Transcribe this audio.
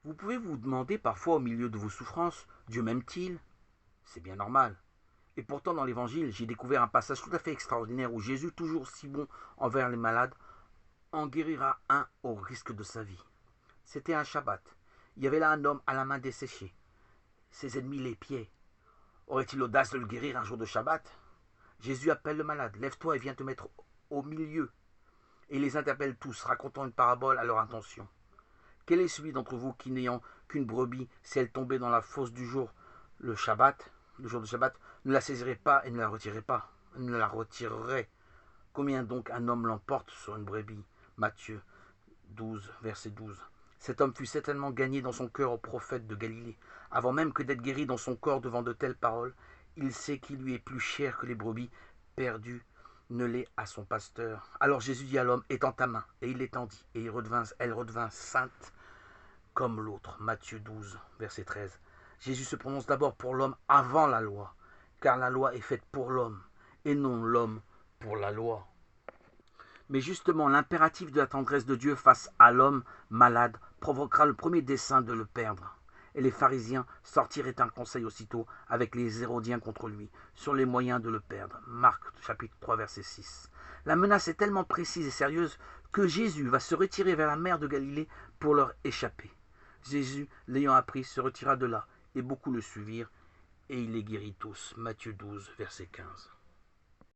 Vous pouvez vous demander parfois au milieu de vos souffrances, Dieu m'aime-t-il? C'est bien normal. Et pourtant dans l'évangile, j'ai découvert un passage tout à fait extraordinaire où Jésus, toujours si bon envers les malades, en guérira un au risque de sa vie. C'était un Shabbat. Il y avait là un homme à la main desséchée, ses ennemis les pieds. Aurait-il l'audace de le guérir un jour de Shabbat? Jésus appelle le malade, lève-toi et viens te mettre au milieu. Et il les interpelle tous, racontant une parabole à leur intention. Quel est celui d'entre vous qui, n'ayant qu'une brebis, si elle tombait dans la fosse du jour, le Shabbat, le jour de Shabbat, ne la saisirait pas et ne la retirerait pas, ne la retirerait? Combien donc un homme l'emporte sur une brebis? Matthieu 12, verset 12. Cet homme fut certainement gagné dans son cœur au prophète de Galilée. Avant même que d'être guéri dans son corps devant de telles paroles, il sait qu'il lui est plus cher que les brebis perdues ne l'est à son pasteur. Alors Jésus dit à l'homme, étends ta main. Et il l'étendit, et elle redevint sainte comme l'autre. Matthieu 12, verset 13. Jésus se prononce d'abord pour l'homme avant la loi, car la loi est faite pour l'homme, et non l'homme pour la loi. Mais justement, l'impératif de la tendresse de Dieu face à l'homme malade provoquera le premier dessein de le perdre. Et les pharisiens sortiraient un conseil aussitôt avec les Hérodiens contre lui, sur les moyens de le perdre. Marc chapitre 3 verset 6. La menace est tellement précise et sérieuse que Jésus va se retirer vers la mer de Galilée pour leur échapper. Jésus, l'ayant appris, se retira de là, et beaucoup le suivirent, et il les guérit tous. Matthieu 12 verset 15.